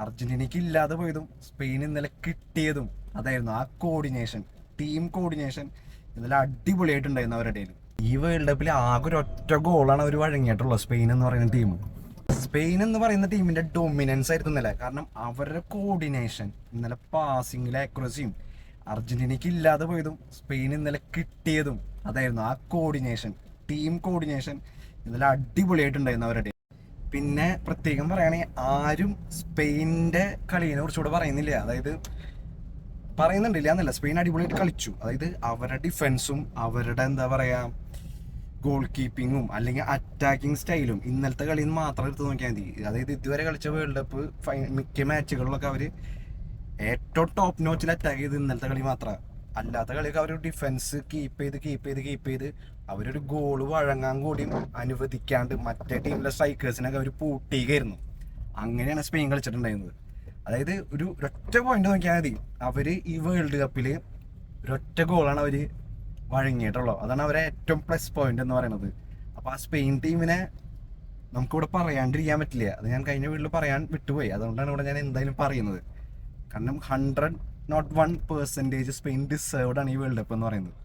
അർജന്റീനയ്ക്ക് ഇല്ലാതെ പോയതും സ്പെയിൻ ഇന്നലെ കിട്ടിയതും അതായിരുന്നു ആ കോർഡിനേഷൻ, ടീം കോർഡിനേഷൻ ഇന്നലെ അടിപൊളിയായിട്ടുണ്ടായിരുന്നു അവരുടെ ഇടയിൽ. ഈ വേൾഡ് കപ്പിൽ ആകെ ഒരു ഒറ്റ ഗോളാണ് അവർ വഴങ്ങിയിട്ടുള്ളത് സ്പെയിൻ എന്ന് പറയുന്ന ടീം. സ്പെയിൻ എന്ന് പറയുന്ന ടീമിന്റെ ഡൊമിനൻസ് ആയിരുന്നു ഇന്നലെ. കാരണം അവരുടെ കോർഡിനേഷൻ, ഇന്നലെ പാസിങ്ങിലെ ആക്യുറസിയും അർജന്റീനയ്ക്ക് ഇല്ലാതെ പോയതും സ്പെയിൻ ഇന്നലെ കിട്ടിയതും അതായിരുന്നു ആ കോർഡിനേഷൻ, ടീം കോർഡിനേഷൻ ഇന്നലെ അടിപൊളിയായിട്ടുണ്ടായിരുന്നു അവരുടെ. പിന്നെ പ്രത്യേകം പറയുകയാണെങ്കിൽ ആരും സ്പെയിനിന്റെ കളിയെ കുറിച്ചുകൂടെ പറയുന്നില്ല. അതായത് പറയുന്നുണ്ടില്ല എന്നല്ല, സ്പെയിൻ അടിപൊളിയായിട്ട് കളിച്ചു. അതായത് അവരുടെ ഡിഫൻസും അവരുടെ എന്താ പറയാ ഗോൾ കീപ്പിങ്ങും അല്ലെങ്കിൽ അറ്റാക്കിംഗ് സ്റ്റൈലും ഇന്നലത്തെ കളിയിൽ നിന്ന് മാത്രം എടുത്ത് നോക്കിയാൽ മതി. അതായത് ഇതുവരെ കളിച്ച വേൾഡ് കപ്പ് മിക്ക മാച്ചുകളിലൊക്കെ അവർ ഏറ്റവും ടോപ്പ് നോച്ചിൽ അറ്റാക്ക് ചെയ്ത് ഇന്നലത്തെ കളി മാത്രമാണ്. അല്ലാത്ത കളിയൊക്കെ അവർ ഡിഫൻസ് കീപ്പ് ചെയ്ത് അവരൊരു ഗോള് വഴങ്ങാൻ കൂടിയും അനുവദിക്കാണ്ട് മറ്റേ ടീമിലെ സ്ട്രൈക്കേഴ്സിനൊക്കെ അവർ പൂട്ടിയായിരുന്നു. അങ്ങനെയാണ് സ്പെയിൻ കളിച്ചിട്ടുണ്ടായിരുന്നത്. അതായത് ഒരൊറ്റ പോയിന്റ് നോക്കിയാൽ മതി, അവര് ഈ വേൾഡ് കപ്പിൽ ഒരൊറ്റ ഗോളാണ് അവർ വഴങ്ങിയിട്ടുള്ളത്. അതാണ് അവരെ ഏറ്റവും പ്ലസ് പോയിന്റ് എന്ന് പറയുന്നത്. അപ്പോൾ ആ സ്പെയിൻ ടീമിനെ നമുക്കിവിടെ പറയാണ്ടിരിക്കാൻ പറ്റില്ല. അത് ഞാൻ കഴിഞ്ഞ വീട്ടിൽ പറയാൻ വിട്ടുപോയി, അതുകൊണ്ടാണ് ഇവിടെ ഞാൻ എന്തായാലും പറയുന്നത്. കാരണം 100% സ്പെയിൻ ഡിസേർവ്ഡ് ആണ് ഈ വേൾഡ് കപ്പ് എന്ന് പറയുന്നത്.